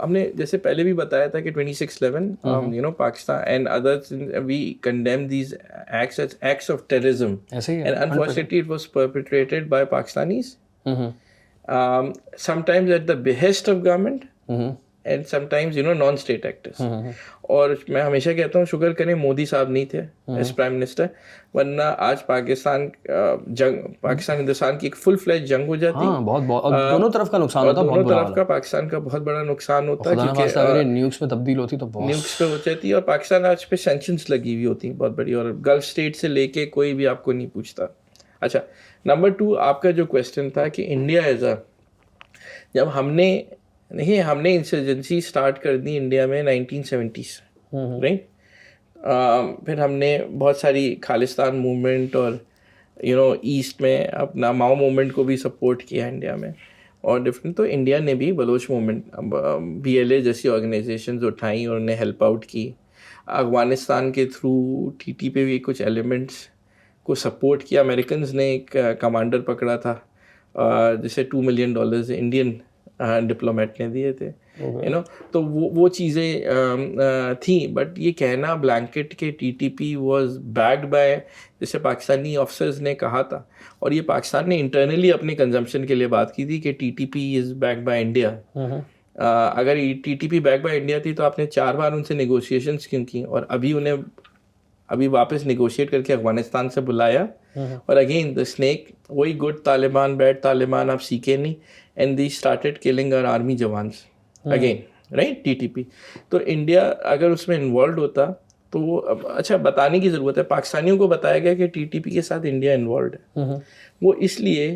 हमने जैसे पहले भी बताया था कि 26/11 you know Pakistan and others we condemn these acts of terrorism ऐसे ही है, and unfortunately it was perpetrated by Pakistanis sometimes at the behest of government and sometimes you know non-state actors. और मैं हमेशा कहता हूँ शुक्र करें मोदी साहब नहीं थे एज प्राइम मिनिस्टर, वरना आज पाकिस्तान हिंदुस्तान की एक फुल फ्लैश जंग हो जाती। हाँ, बहुत और दोनों तरफ का नुकसान होता, दोनों तरफ का पाकिस्तान का बहुत बड़ा नुकसान होता, क्योंकि अगर न्यूक्स में तब्दील होती तो बहुत न्यूक्स पे हो जाती है और पाकिस्तान आज पे सैंक्शंस लगी हुई होती बहुत बड़ी, और गल्फ स्टेट से लेके कोई भी आपको नहीं पूछता। अच्छा, नंबर 2 आपका जो क्वेश्चन था कि इंडिया एज अ, जब हमने इंसर्जेंसी स्टार्ट कर दी इंडिया में 1970s, राइट। फिर हमने बहुत सारी खालिस्तान मूवमेंट और यू नो ईस्ट में अपना माओ मूवमेंट को भी सपोर्ट किया इंडिया में, और डिफरेंट, तो इंडिया ने भी बलोच मूवमेंट BLA जैसी ऑर्गेनाइजेशंस उठाई और उन्हें हेल्प आउट की। अफगानिस्तान के थ्रू TT पे भी कुछ एलिमेंट्स को सपोर्ट किया। अमेरिकन ने एक कमांडर पकड़ा था जिसे $2 मिलियन इंडियन डिप्लोमेट ने दिए थे, यू नो। तो वो चीज़ें थी, बट ये कहना ब्लैंकेट के TTP वाज बैक्ड बाय, जैसे पाकिस्तानी ऑफिसर्स ने कहा था, और ये पाकिस्तान ने इंटरनली अपने कंजम्पशन के लिए बात की थी कि TTP is backed by India. अगर TTP बैक बाय इंडिया थी तो आपने 4 बार उनसे नेगोशिएशंस क्यों की, और अभी वापस नेगोशिएट करके अफगानिस्तान से बुलाया, और अगेन द स्नेक, वही गुड तालिबान बैड तालिबान आप सीखे नहीं, and they started killing our army jawans again, right, TTP। तो इंडिया अगर उसमें इन्वॉल्व होता तो वो, अच्छा बताने की ज़रूरत है, पाकिस्तानियों को बताया गया कि TTP के साथ इंडिया इन्वॉल्व है। वो इसलिए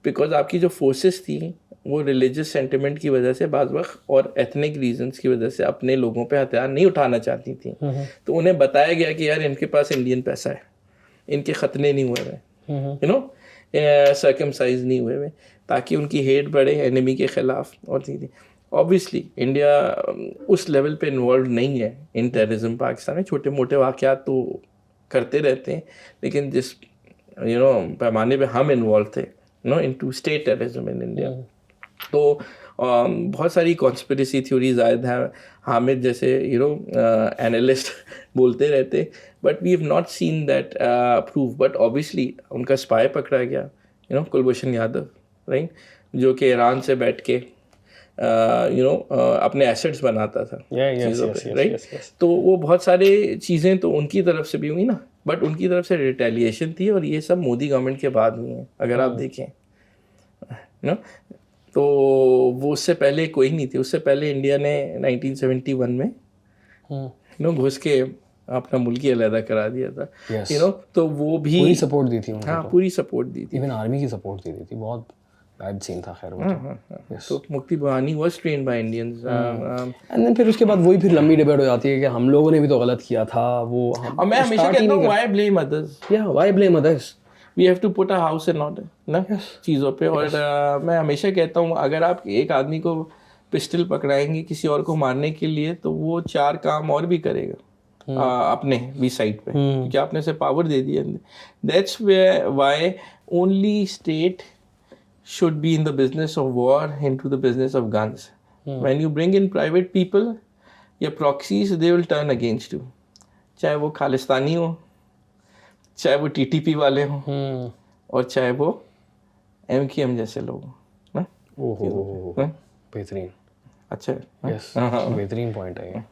बिकॉज आपकी जो फोर्सेस थी वो रिलीजियस सेंटिमेंट की वजह से बाज़ वक्त और एथनिक रीजंस की वजह से अपने लोगों पे हथियार नहीं उठाना चाहती थी। तो उन्हें बताया गया कि यार इनके पास इंडियन पैसा है, इनके खतने नहीं हुए हुए, यू नो, सर्कमसाइज नहीं हुए हुए, ताकि उनकी हेट बढ़े एनिमी के ख़िलाफ़। और चीज़ें ऑब्वियसली इंडिया उस लेवल पे इन्वॉल्व नहीं है इन टेररिज्म। पाकिस्तान में छोटे मोटे वाक़यात तो करते रहते हैं, लेकिन जिस यू नो पैमाने पे हम इन्वॉल्व थे no into state terrorism in India, तो बहुत सारी कॉन्स्पिरेसी थ्योरीज आयद हैं, हामिद जैसे यू नो एनालिस्ट बोलते रहते, but we have not seen that proof. But obviously उनका स्पाई पकड़ा गया, you know, Kulbhushan Yadav, right, जो कि ईरान से बैठ के यू नो अपने एसेट्स बनाता था चीज़ों पे, राइट। तो वो बहुत सारे चीज़ें तो उनकी तरफ से भी हुई ना, बट उनकी तरफ से रिटेलिएशन थी, और ये सब मोदी गवर्नमेंट के बाद हुई हैं अगर आप देखें, यू नो। तो वो उससे पहले कोई नहीं थी, उससे पहले इंडिया ने 1971 में यू नो घुस के अपना मुल्क ही अलहदा करा दिया था, यू नो। तो वो भी पूरी सपोर्ट दी थी, हाँ पूरी सपोर्ट दी थी, इवन आर्मी की सपोर्ट दी थी। बहुत बैड सीन था खैर वो। तो Mukti Bahini was trained by Indians, and then फिर उसके बाद वही फिर लंबी डिबेट हो जाती है कि हम लोगों ने भी तो गलत किया था वो। और मैं हमेशा कहता हूँ why blame others, why blame others, we have to put a house in order ना चीज़ों पे। और मैं हमेशा कहता हूँ अगर आप एक आदमी को पिस्टल पकड़ाएंगे किसी और को मारने के लिए, तो वो 4 काम और भी करेगा अपने भी साइड पे, क्योंकि आपने उसे पावर दे दिया। That's why only state should be in the business of war into the business of guns. When you bring in private people, your proxies, they will turn against you. चाहे वो खालिस्तानी हो, चाहे वो TTP वाले हो, और चाहे वो MKM जैसे लोग हो ना। ओहो बेहतरीन, अच्छा, बेहतरीन पॉइंट है ये।